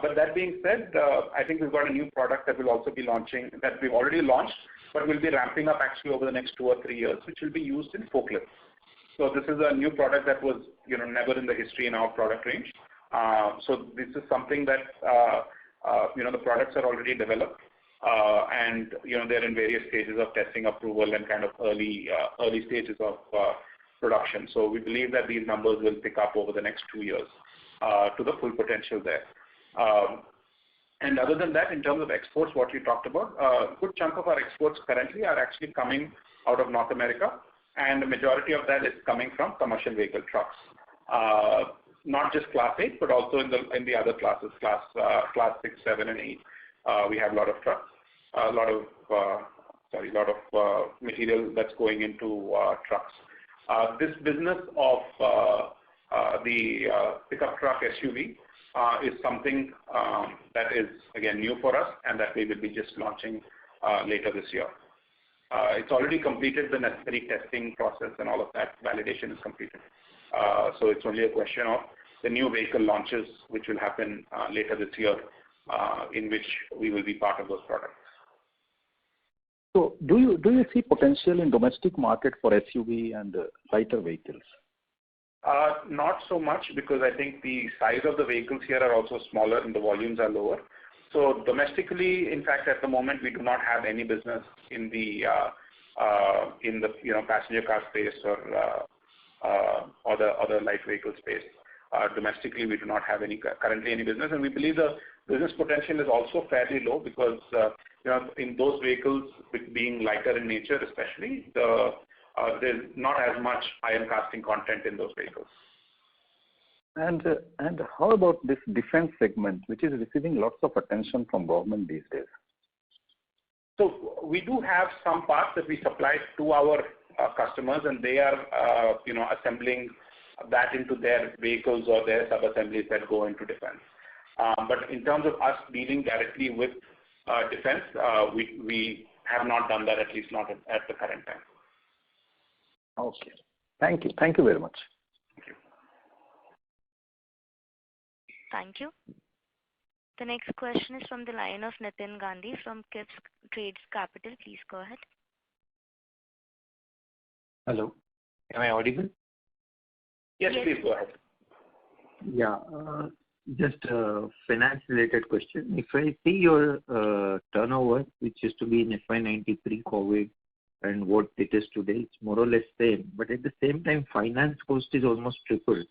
But that being said, I think we've got a new product that we'll also be launching, that we've already launched, but we'll be ramping up actually over the next 2 or 3 years, which will be used in forklifts. So this is a new product that was never in the history in our product range. So this is something that the products are already developed, and they're in various stages of testing, approval, and kind of early stages of production. So we believe that these numbers will pick up over the next 2 years to the full potential there. And other than that, in terms of exports, what you talked about, a good chunk of our exports currently are actually coming out of North America, and the majority of that is coming from commercial vehicle trucks. Not just Class 8, but also in the other classes, Class 6, 7, and 8. We have a lot of trucks, a lot of material that's going into trucks. This business of the pickup truck SUV is something that is again new for us, and that we will be just launching later this year. It's already completed the necessary testing process, and all of that validation is completed. So it's only a question of the new vehicle launches, which will happen later this year, in which we will be part of those products. So do you see potential in domestic market for SUV and lighter vehicles? Not so much, because I think the size of the vehicles here are also smaller and the volumes are lower. So domestically, in fact, at the moment, we do not have any business in the passenger car space or the light vehicle space. Domestically, we do not have currently any business, and we believe the business potential is also fairly low because in those vehicles, being lighter in nature, especially, there's not as much iron casting content in those vehicles. And how about this defense segment, which is receiving lots of attention from government these days? So we do have some parts that we supply to our customers, and they are assembling that into their vehicles or their sub-assemblies that go into defense. But in terms of us dealing directly with defense, we have not done that, at least not at the current time. Okay. Thank you. Thank you very much. Thank you. Thank you. The next question is from the line of Nitin Gandhi from Kips Trades Capital. Please go ahead. Hello. Am I audible? Yes, please go ahead. Yeah. Just a finance-related question. If I see your turnover, which used to be in FY23 COVID, and what it is today, it's more or less same. But at the same time, finance cost is almost tripled.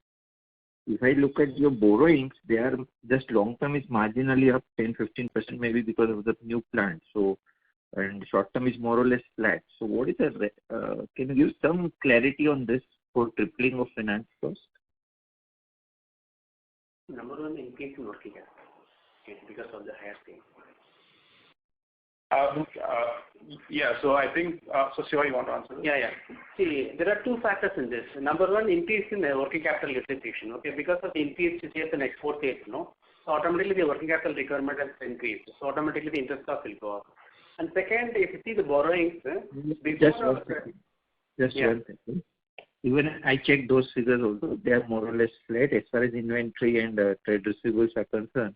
If I look at your borrowings, they are just long-term is marginally up 10-15% maybe because of the new plant. So, and short-term is more or less flat. So what is the, can you give some clarity on this for tripling of finance cost? Number one, increase in working capital because of the higher thing. Yeah, so I think, so Siva, you want to answer this? Yeah. See, there are two factors in this. Number one, increase in the working capital utilization, okay, because of the increased sales and export sales, so automatically the working capital requirement has increased. So automatically the interest cost will go up. And second, if you see the borrowings, Just one second. Even I checked those figures also, they are more or less flat as far as inventory and trade receivables are concerned.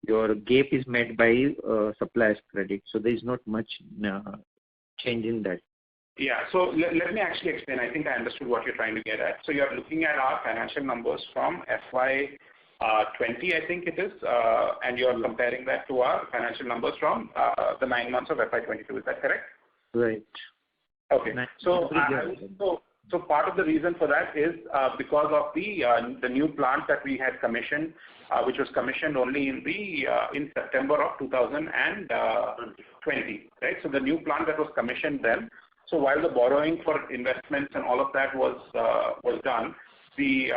Your gap is met by suppliers credit, so there is not much change in that. Yeah, so let me actually explain. I think I understood what you're trying to get at. So you're looking at our financial numbers from FY20, I think it is, and you're comparing that to our financial numbers from the 9 months of FY22. Is that correct? Right. Okay. So part of the reason for that is because of the new plant that we had commissioned, which was commissioned only in September of 2020, right? So the new plant that was commissioned then. So while the borrowing for investments and all of that was done, the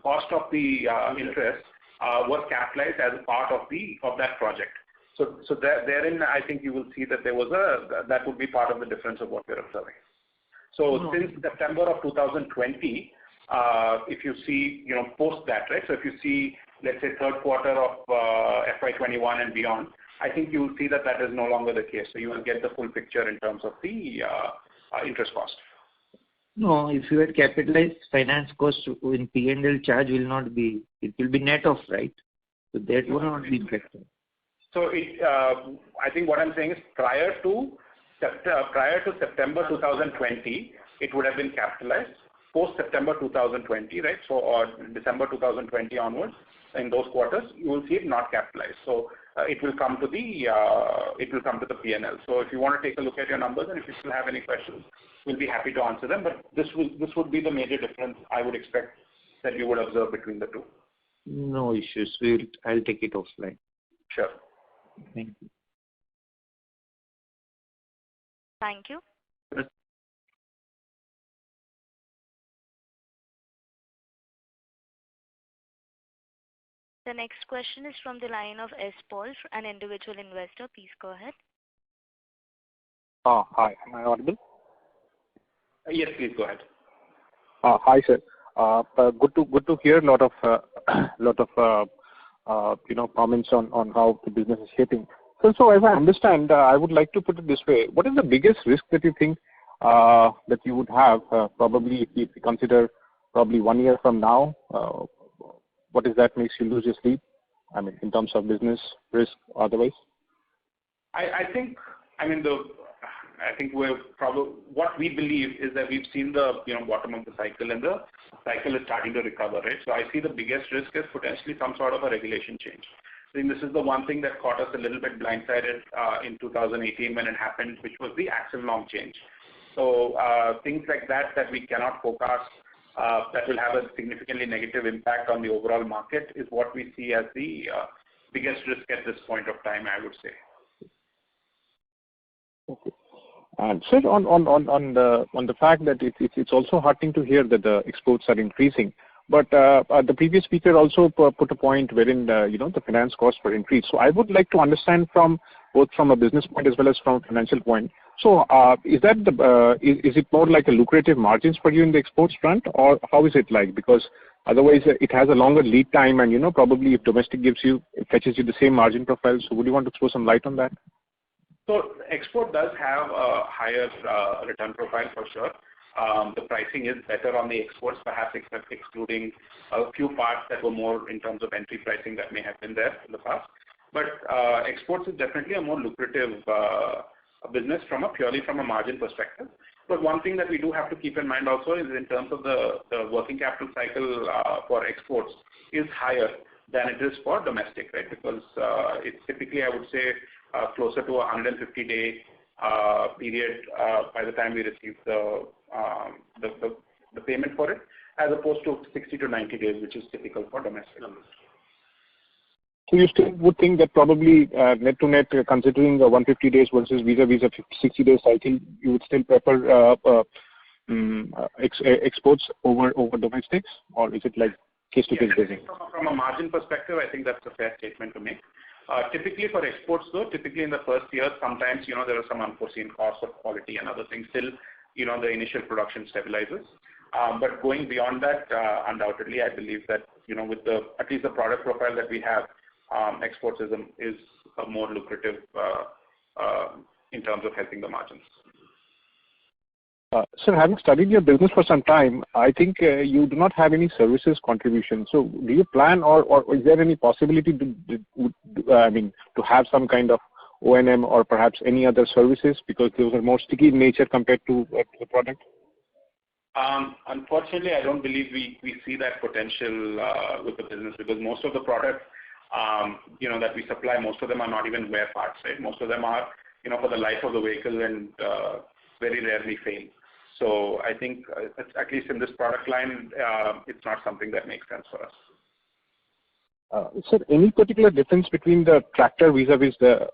cost of the interest was capitalized as a part of that project. So therein, I think you will see that that would be part of the difference of what we're observing. So since September of 2020, if you see, post that, right? So if you see, let's say, third quarter of FY21 and beyond, I think you will see that is no longer the case. So you will get the full picture in terms of the interest cost. No, if you had capitalized finance cost in P&L charge will not be, it will be net off, right? So that will not be factored. So I think what I'm saying is prior to September 2020, it would have been capitalized. Post September 2020, right? So or December 2020 onwards, in those quarters, you will see it not capitalized. So it will come to the P&L. So if you want to take a look at your numbers, and if you still have any questions, we'll be happy to answer them. But this would be the major difference I would expect that you would observe between the two. No issues. I'll take it offline. Sure. Thank you. Thank you. The next question is from the line of S. Paul, an individual investor. Please go ahead. Hi. Am I audible? Yes, please go ahead. Hi, sir. Good to hear a lot of comments on how the business is shaping. So as I understand, I would like to put it this way: what is the biggest risk that you think that you would have, probably if you consider probably 1 year from now? What is that makes you lose your sleep? I mean, in terms of business risk, otherwise. I think we're probably, what we believe is that we've seen the bottom of the cycle, and the cycle is starting to recover, right? So I see the biggest risk is potentially some sort of a regulation change. I think this is the one thing that caught us a little bit blindsided in 2018 when it happened, which was the axle norm change. So things like that we cannot forecast that will have a significantly negative impact on the overall market is what we see as the biggest risk at this point of time, I would say. Okay. And sir, on the fact that it's also heartening to hear that the exports are increasing. But the previous speaker also put a point wherein the finance costs were increased. So I would like to understand from both from a business point as well as from a financial point. So is it more like a lucrative margins for you in the exports front, or how is it like? Because otherwise it has a longer lead time, and probably if domestic fetches you the same margin profile. So would you want to throw some light on that? So export does have a higher return profile for sure. The pricing is better on the exports, perhaps excluding a few parts that were more in terms of entry pricing that may have been there in the past. But exports is definitely a more lucrative business purely from a margin perspective. But one thing that we do have to keep in mind also is in terms of the working capital cycle for exports is higher than it is for domestic, right? Because it's typically, I would say, closer to a 150-day period by the time we receive the payment for it, as opposed to 60 to 90 days, which is typical for domestic. So you still would think that probably net to net, considering the 150 days versus vis-a-vis a 60-day cycle, you would still prefer exports over domestics, or is it like case-to-case basis? From a margin perspective, I think that's a fair statement to make. Typically for exports though, in the first year, sometimes, there are some unforeseen costs of quality and other things till, the initial production stabilizes. But going beyond that, undoubtedly, I believe that, with at least the product profile that we have, exports is a more lucrative in terms of helping the margins. Sir, having studied your business for some time, I think you do not have any services contribution. So do you plan or is there any possibility to have some kind of O&M or perhaps any other services, because those are more sticky in nature compared to the product? Unfortunately, I don't believe we see that potential with the business, because most of the products that we supply, most of them are not even wear parts, right? Most of them are for the life of the vehicle and very rarely fail. So I think at least in this product line, it's not something that makes sense for us. Sir, any particular difference between the tractor vis-a-vis the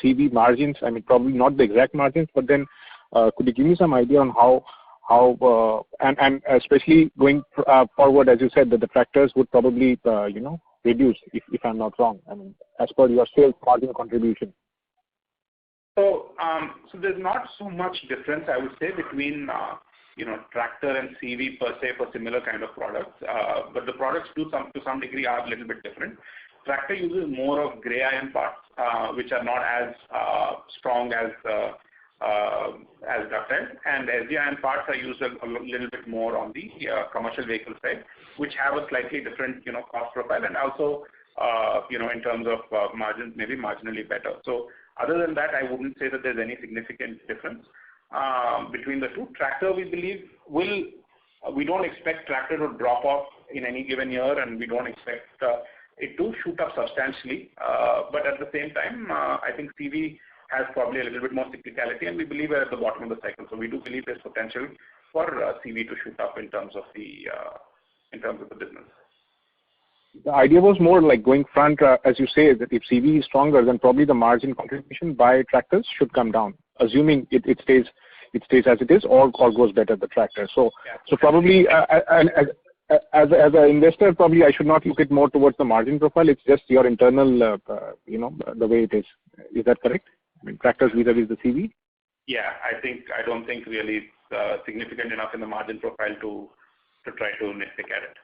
CV margins? I mean, probably not the exact margins, but then could you give me some idea on how and especially going forward, as you said, that the tractors would probably reduce, if I'm not wrong. I mean, as per your sales margin contribution. So there's not so much difference, I would say, between tractor and CV per se for similar kind of products. But the products to some degree are a little bit different. Tractor uses more of gray iron parts, which are not as strong as ductile, and SG iron parts are used a little bit more on the commercial vehicle side, which have a slightly different cost profile, and also in terms of margins, maybe marginally better. So other than that, I wouldn't say that there's any significant difference between the two. Tractor, we believe, we don't expect tractor to drop off in any given year, and we don't expect it to shoot up substantially. But at the same time, I think CV has probably a little bit more cyclicality, and we believe we're at the bottom of the cycle. So we do believe there's potential for CV to shoot up in terms of the business. The idea was more like going front, as you say, that if CV is stronger, then probably the margin contribution by tractors should come down, assuming it stays as it is, or goes better the tractor. So probably as an investor, probably I should not look it more towards the margin profile. It's just your internal, the way it is. Is that correct? I mean, tractors vis-a-vis the CV. Yeah, I don't think really it's significant enough in the margin profile to try to nitpick at it.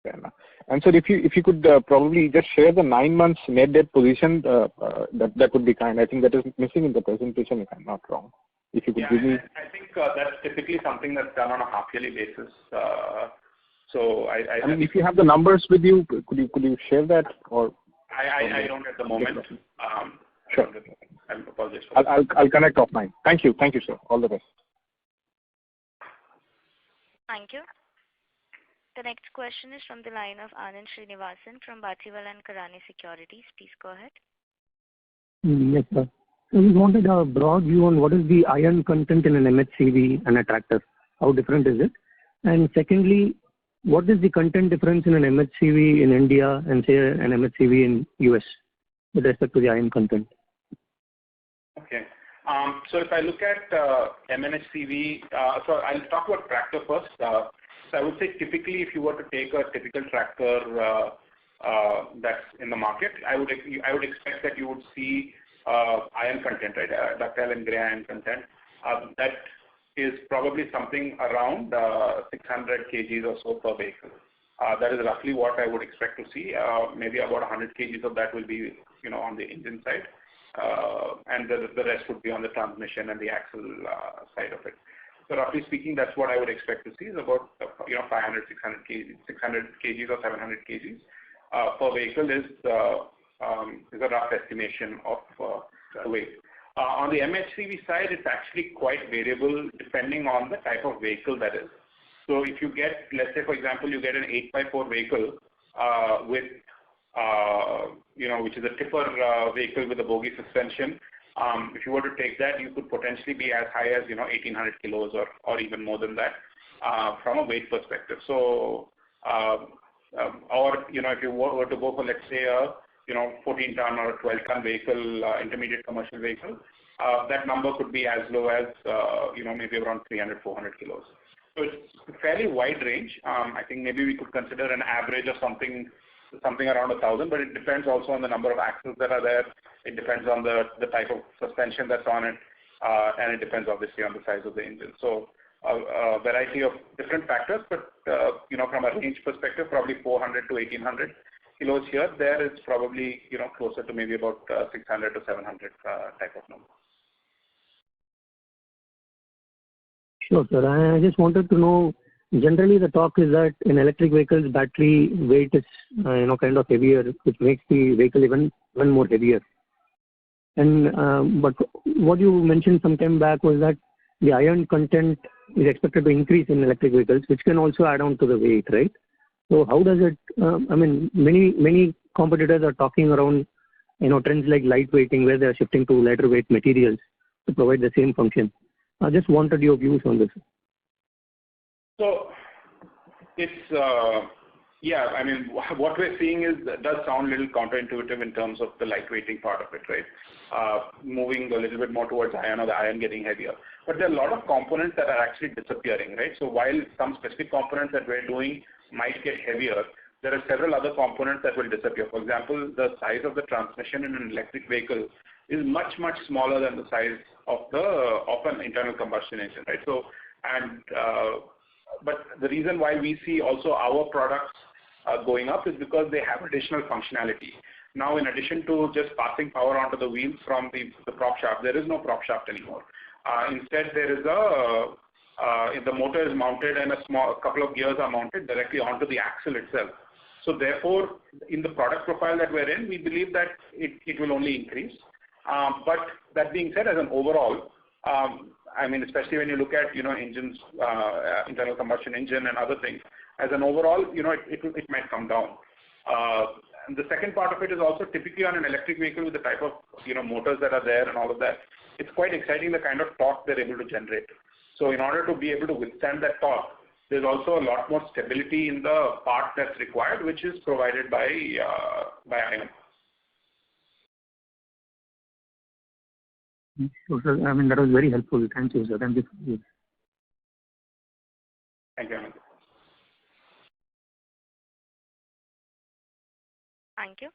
Fair enough. And sir, if you could probably just share the 9 months net debt position, that would be kind. I think that is missing in the presentation, if I'm not wrong. If you could give me. I think that's typically something that's done on a half-yearly basis. So I mean, if you have the numbers with you, could you share that, or? I don't at the moment. Sure. I apologize. I'll connect offline. Thank you, sir. All the best. Thank you. The next question is from the line of Anand Srinivasan from Batlivala and Karani Securities. Please go ahead. Yes, sir. So we wanted a broad view on what is the iron content in an MHCV and a tractor. How different is it? And secondly, what is the content difference in an MHCV in India and say an MHCV in US with respect to the iron content? Okay. So if I look at MNHCV, so I'll talk about tractor first. So I would say typically if you were to take a typical tractor that's in the market, I would expect that you would see iron content, right? Ductile and gray iron content. That is probably something around 600 kgs or so per vehicle. That is roughly what I would expect to see. Maybe about 100 kgs of that will be, on the engine side, and the rest would be on the transmission and the axle side of it. So roughly speaking, that's what I would expect to see is about 500, 600 kgs or 700 kgs per vehicle is a rough estimation of the weight. On the MHCV side, it's actually quite variable depending on the type of vehicle that is. So if you get, let's say for example, you get an 8x4 vehicle with, which is a tipper vehicle with a bogie suspension, if you were to take that, you could potentially be as high as 1,800 kilos or even more than that from a weight perspective. So, or if you were to go for let's say a 14-ton or a 12-ton vehicle, intermediate commercial vehicle, that number could be as low as maybe around 300, 400 kilos. So it's a fairly wide range. I think maybe we could consider an average of something around 1,000, but it depends also on the number of axles that are there. It depends on the type of suspension that's on it, and it depends obviously on the size of the engine. So a variety of different factors, but from a range perspective, probably 400 to 1,800 kilos here. There is probably closer to maybe about 600 to 700 type of number. Sure, sir. I just wanted to know, generally the talk is that in electric vehicles, battery weight is, kind of heavier, which makes the vehicle even more heavier. And but what you mentioned some time back was that the iron content is expected to increase in electric vehicles, which can also add on to the weight, right? So how does it? Many competitors are talking around, trends like lightweighting, where they are shifting to lighter weight materials to provide the same function. I just wanted your views on this. So it's what we're seeing does sound a little counterintuitive in terms of the lightweighting part of it, right? Moving a little bit more towards iron or the iron getting heavier. But there are a lot of components that are actually disappearing, right? So while some specific components that we're doing might get heavier, there are several other components that will disappear. For example, the size of the transmission in an electric vehicle is much, much smaller than the size of an internal combustion engine, right? So, but the reason why we see also our products going up is because they have additional functionality. Now, in addition to just passing power onto the wheels from the prop shaft, there is no prop shaft anymore. Instead, there is if the motor is mounted and a couple of gears are mounted directly onto the axle itself. So therefore, in the product profile that we're in, we believe that it will only increase. But that being said, as an overall, especially when you look at engines, internal combustion engine and other things, as an overall, it might come down. And the second part of it is also typically on an electric vehicle with the type of motors that are there and all of that. It's quite exciting the kind of torque they're able to generate. So in order to be able to withstand that torque, there's also a lot more stability in the part that's required, which is provided by iron. So, sir, that was very helpful. Thank you, sir. Thank you. Thank you, Anand. Thank you.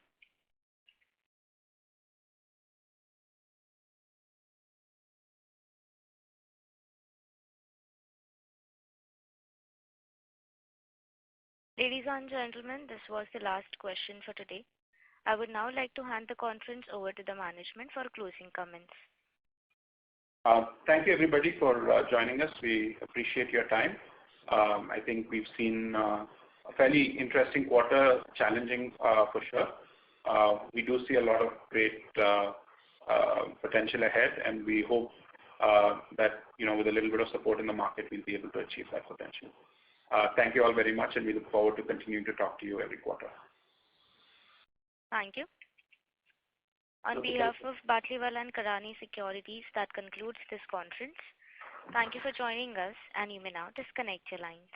Ladies and gentlemen, this was the last question for today. I would now like to hand the conference over to the management for closing comments. Thank you, everybody, for joining us. We appreciate your time. I think we've seen a fairly interesting quarter, challenging for sure. We do see a lot of great potential ahead, and we hope that with a little bit of support in the market, we'll be able to achieve that potential. Thank you all very much, and we look forward to continuing to talk to you every quarter. Thank you. On behalf of Batliwala and Karani Securities, that concludes this conference. Thank you for joining us, and you may now disconnect your lines.